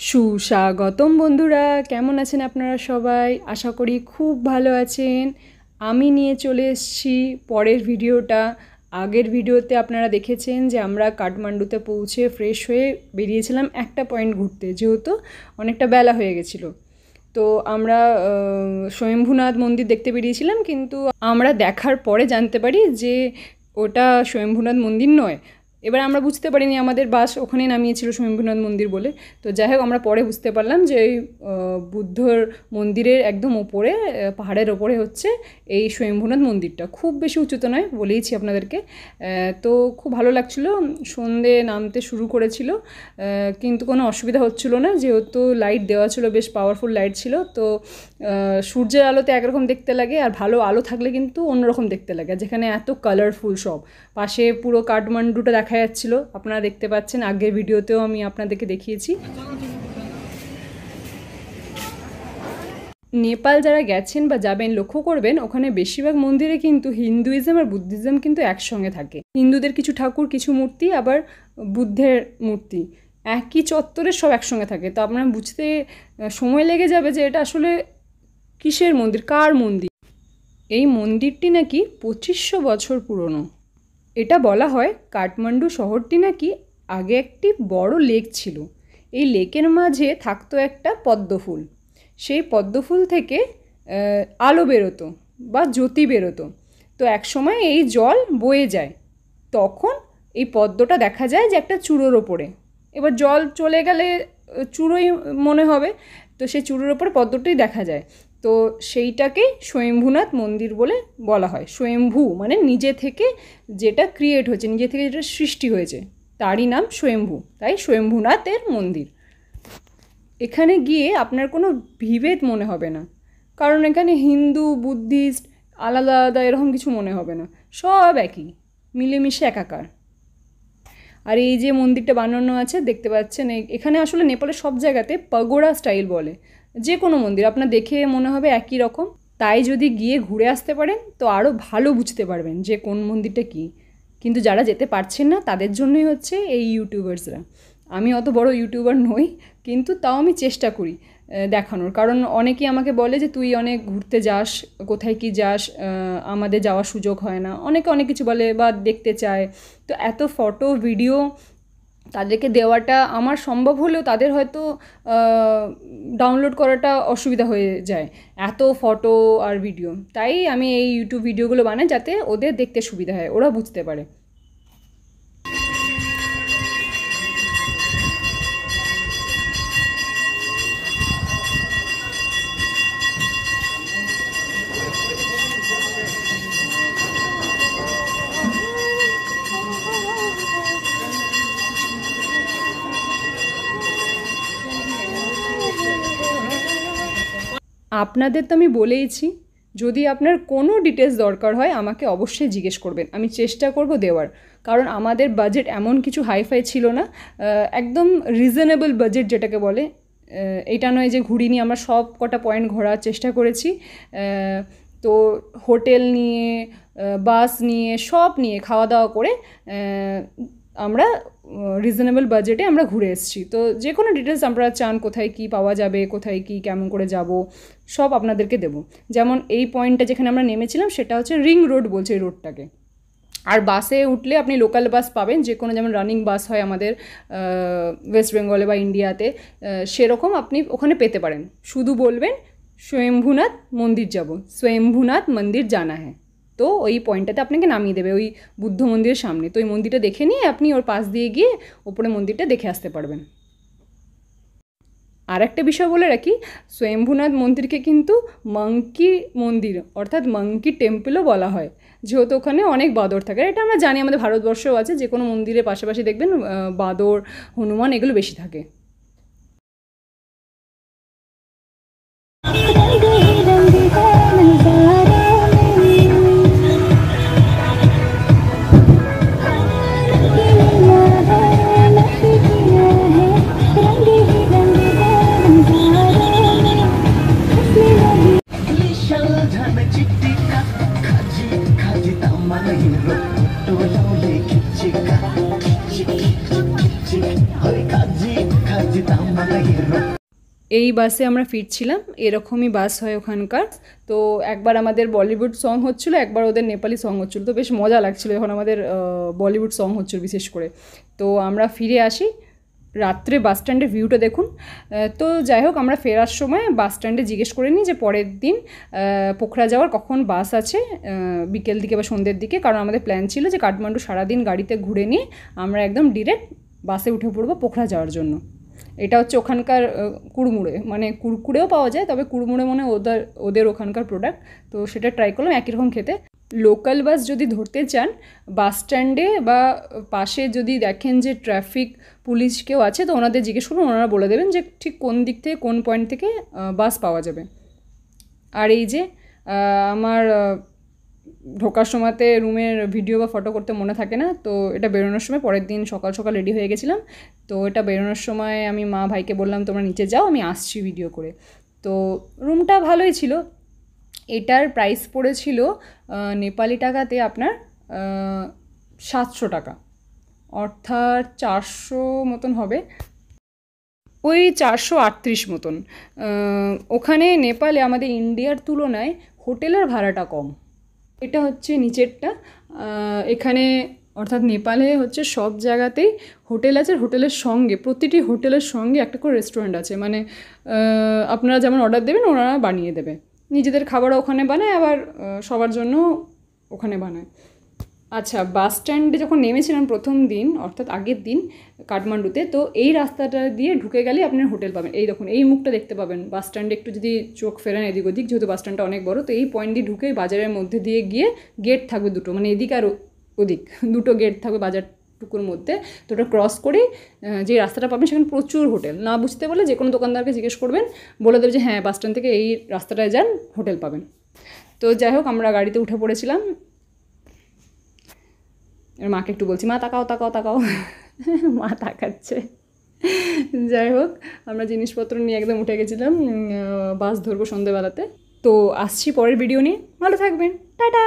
সুস্বাগতম বন্ধুরা, কেমন আছেন আপনারা সবাই? আশা করি খুব ভালো আছেন। আমি নিয়ে চলে এসেছি পরের ভিডিওটা। আগের ভিডিওতে আপনারা দেখেছেন যে আমরা কাঠমান্ডুতে পৌঁছে ফ্রেশ হয়ে বেরিয়েছিলাম একটা পয়েন্ট ঘুরতে, যেহেতু অনেকটা বেলা হয়ে গেছিলো। তো আমরা স্বয়ম্ভুনাথ মন্দির দেখতে বেরিয়েছিলাম, কিন্তু আমরা দেখার পরে জানতে পারি যে ওটা স্বয়ম্ভুনাথ মন্দির নয়। এবার আমরা বুঝতে পারিনি, আমাদের বাস ওখানে নামিয়েছিল স্বয়ম্ভুনাথ মন্দির বলে। তো যাই হোক, আমরা পরে বুঝতে পারলাম যে এই বুদ্ধর মন্দিরের একদম ওপরে, পাহাড়ের ওপরে হচ্ছে এই স্বয়ম্ভুনাথ মন্দিরটা। খুব বেশি উঁচুতে নয়, বলেইছি আপনাদেরকে। তো খুব ভালো লাগছিল। সন্ধে নামতে শুরু করেছিল, কিন্তু কোনো অসুবিধা হচ্ছিল না, যেহেতু লাইট দেওয়া ছিল, বেশ পাওয়ারফুল লাইট ছিল। তো সূর্যের আলোতে একরকম দেখতে লাগে, আর ভালো আলো থাকলে কিন্তু অন্যরকম দেখতে লাগে। যেখানে এত কালারফুল সব, পাশে পুরো কাঠমান্ডুটা দেখা যাচ্ছিলো, আপনারা দেখতে পাচ্ছেন। আগের ভিডিওতেও আমি আপনাদেরকে দেখিয়েছি। নেপাল যারা গেছেন বা যাবেন, লক্ষ্য করবেন ওখানে বেশিরভাগ মন্দিরে কিন্তু হিন্দুইজম আর বুদ্ধিজম কিন্তু একসঙ্গে থাকে। হিন্দুদের কিছু ঠাকুর, কিছু মূর্তি, আবার বুদ্ধের মূর্তি একই চত্বরে সব একসঙ্গে থাকে। তো আপনারা বুঝতে সময় লেগে যাবে যে এটা আসলে কিসের মন্দির, কার মন্দির। এই মন্দিরটি নাকি 2500 বছর পুরনো। এটা বলা হয় কাঠমান্ডু শহরটি নাকি আগে একটি বড় লেক ছিল। এই লেকের মাঝে থাকতো একটা পদ্মফুল। সেই পদ্মফুল থেকে আলো বেরোতো বা জ্যোতি বেরোতো। তো একসময় এই জল বয়ে যায়, তখন এই পদ্মটা দেখা যায় যে একটা চূড়োর ওপরে। এবার জল চলে গেলে চূড়োই মনে হবে, তো সেই চূড়োর ওপরে পদ্মটাই দেখা যায়। তো সেইটাকেই স্বয়ম্ভুনাথ মন্দির বলে বলা হয়। স্বয়ম্ভু মানে নিজে থেকে যেটা ক্রিয়েট হয়েছে, নিজে থেকে যেটা সৃষ্টি হয়েছে, তারই নাম স্বয়ম্ভু, তাই স্বয়ম্ভুনাথের মন্দির। এখানে গিয়ে আপনার কোনো বিভেদ মনে হবে না, কারণ এখানে হিন্দু বুদ্ধিস্ট আলাদা আলাদা এরকম কিছু মনে হবে না, সব একই, মিলেমিশে একাকার। আর এই যে মন্দিরটা বানানো আছে দেখতে পাচ্ছেন, এখানে আসলে নেপালের সব জায়গাতে পাগোড়া স্টাইল বলে। যে কোনো মন্দির আপনার দেখে মনে হবে একই রকম। তাই যদি গিয়ে ঘুরে আসতে পারেন তো আরও ভালো বুঝতে পারবেন যে কোন মন্দিরটা কী। কিন্তু যারা যেতে পারছেন না তাদের জন্যই হচ্ছে এই ইউটিউবার্সরা। আমি অত বড় ইউটিউবার নই, কিন্তু তাও আমি চেষ্টা করি দেখানোর। কারণ অনেকেই আমাকে বলে যে তুই অনেক ঘুরতে যাস, কোথায় কি যাস, আমাদের যাওয়ার সুযোগ হয় না। অনেকে অনেক কিছু বলে বা দেখতে চায়। তো এত ফটো ভিডিও তাদেরকে দেওয়াটা আমার সম্ভব হলেও তাদের হয়তো ডাউনলোড করাটা অসুবিধা হয়ে যায়, এত ফটো আর ভিডিও। তাই আমি এই ইউটিউব ভিডিওগুলো বানাই যাতে ওদের দেখতে সুবিধা হয়, ওরা বুঝতে পারে। আপনাদের তো আমি বলেইছি, যদি আপনার কোনো ডিটেলস দরকার হয় আমাকে অবশ্যই জিজ্ঞেস করবেন, আমি চেষ্টা করব দেওয়ার। কারণ আমাদের বাজেট এমন কিছু হাইফাই ছিল না, একদম রিজনেবল বাজেট যেটাকে বলে। এটা নয় যে ঘুরিনি, আমরা সব কটা পয়েন্ট ঘোরার চেষ্টা করেছি। তো হোটেল নিয়ে, বাস নিয়ে, সব নিয়ে, খাওয়া দাওয়া করে আমরা রিজনেবল বাজেটে আমরা ঘুরে এসেছি। তো যে কোনো ডিটেলস আপনারা চান, কোথায় কি পাওয়া যাবে, কোথায় কি কেমন করে যাব, সব আপনাদেরকে দেবো। যেমন এই পয়েন্টটা যেখানে আমরা নেমেছিলাম সেটা হচ্ছে রিং রোড বলছে এই রোডটাকে। আর বাসে উঠলে আপনি লোকাল বাস পাবেন, যে কোনো, যেমন রানিং বাস হয় আমাদের ওয়েস্ট বেঙ্গলে বা ইন্ডিয়াতে, সেরকম আপনি ওখানে পেতে পারেন। শুধু বলবেন স্বয়ম্ভুনাথ মন্দির যাব, স্বয়ম্ভুনাথ মন্দির জানা হ্যাঁ, তো ওই পয়েন্টটাতে আপনাকে নামিয়ে দেবে ওই বুদ্ধ মন্দিরের সামনে। তো ওই মন্দিরটা দেখে নিয়ে আপনি ওর পাশ দিয়ে গিয়ে ওপরে মন্দিরটা দেখে আসতে পারবেন। আর একটা বিষয় বলে রাখি, স্বয়ম্ভুনাথ মন্দিরকে কিন্তু মাঙ্কি মন্দির অর্থাৎ মাঙ্কি টেম্পলও বলা হয়, যেহেতু ওখানে অনেক বাঁদর থাকে। এটা আমরা জানি, আমাদের ভারতবর্ষেও আছে, যে কোনো মন্দিরের পাশাপাশি দেখবেন বাঁদর, হনুমান এগুলো বেশি থাকে। এই বাসে আমরা ফিরছিলাম, এরকমই বাস হয় ওখানকার। তো একবার আমাদের বলিউড সং হচ্ছিলো, একবার ওদের নেপালি সং হচ্ছিলো। তো বেশ মজা লাগছিলো যখন আমাদের বলিউড সং হচ্ছিলো বিশেষ করে। তো আমরা ফিরে আসি, রাত্রে বাস স্ট্যান্ডের ভিউটা দেখুন। তো যাই হোক, আমরা ফেরার সময় বাস স্ট্যান্ডে জিজ্ঞেস করে নিই যে পরের দিন পোখরা যাওয়ার কখন বাস আছে, বিকেল দিকে বা সন্ধ্যের দিকে। কারণ আমাদের প্ল্যান ছিল যে কাঠমান্ডু সারাদিন গাড়িতে ঘুরে নিয়ে আমরা একদম ডিরেক্ট বাসে উঠে পড়বো পোখরা যাওয়ার জন্য। এটা হচ্ছে ওখানকার কুড়মুড়ে, মানে কুরকুরেও পাওয়া যায়, তবে কুড়মুড়ে মনে ওদের ওখানকার প্রোডাক্ট। তো সেটা ট্রাই করলাম, একই রকম খেতে। লোকাল বাস যদি ধরতে চান, বাস স্ট্যান্ডে বা পাশে যদি দেখেন যে ট্রাফিক পুলিশ কেউ আছে, তো ওনাদের জিজ্ঞেস করুন, ওনারা বলে দেবেন যে ঠিক কোন দিক থেকে কোন পয়েন্ট থেকে বাস পাওয়া যাবে। আর এই যে আমার ঢোকার সময়তে রুমের ভিডিও বা ফটো করতে মনে থাকে না, তো এটা বেরোনোর সময় পরের দিন সকাল সকাল রেডি হয়ে গেছিলাম। তো এটা বেরোনোর সময় আমি মা ভাইকে বললাম তোমরা নিচে যাও, আমি আসছি ভিডিও করে। তো রুমটা ভালোই ছিল। এটার প্রাইস পড়েছিল নেপালি টাকাতে আপনার 700 টাকা, অর্থাৎ 400 মতন হবে, ওই 438 মতন। ওখানে নেপালে আমাদের ইন্ডিয়ার তুলনায় হোটেলের ভাড়াটা কম। এটা হচ্ছে নিচেরটা। এখানে অর্থাৎ নেপালে হচ্ছে সব জায়গাতেই হোটেল আছে, হোটেলের সঙ্গে প্রতিটি হোটেলের সঙ্গে একটা করে রেস্টুরেন্ট আছে। মানে আপনারা যেমন অর্ডার দেবেন ওনারা বানিয়ে দেবে, নিজেদের খাবারও ওখানে বানায়, আবার সবার জন্য ওখানে বানায়। আচ্ছা, বাস স্ট্যান্ডে যখন নেমেছিলাম প্রথম দিন, অর্থাৎ আগের দিন কাঠমান্ডুতে, তো এই রাস্তাটা দিয়ে ঢুকে গেলে আপনার হোটেল পাবেন। এই দেখুন, এই মুখটা দেখতে পাবেন বাস স্ট্যান্ডে। একটু যদি চোখ ফেরান এদিক ওদিক, যেহেতু বাস স্ট্যান্ডটা অনেক বড়, তো এই পয়েন্ট দিয়ে ঢুকে বাজারের মধ্যে দিয়ে গিয়ে গেট থাকবে দুটো, মানে এদিক আর ওদিক দুটো গেট থাকবে বাজারটুকুর মধ্যে। তো ওটা ক্রস করেই যে রাস্তাটা পাবেন সেখানে প্রচুর হোটেল। না বুঝতে পারলে যে কোনো দোকানদারকে জিজ্ঞেস করবেন, বলে দেবে যে হ্যাঁ বাস স্ট্যান্ড থেকে এই রাস্তাটায় যান, হোটেল পাবেন। তো যাই হোক, আমরা গাড়িতে উঠে পড়েছিলাম। এবার মাকে একটু বলছি, মা তাকাও তাকাও তাকাও, মা তাকাচ্ছে। যাই হোক, আমরা জিনিসপত্র নিয়ে একদম উঠে গেছিলাম, বাস ধরবো সন্ধ্যেবেলাতে। তো আসছি পরের ভিডিও নিয়ে, ভালো থাকবেন, টাটা।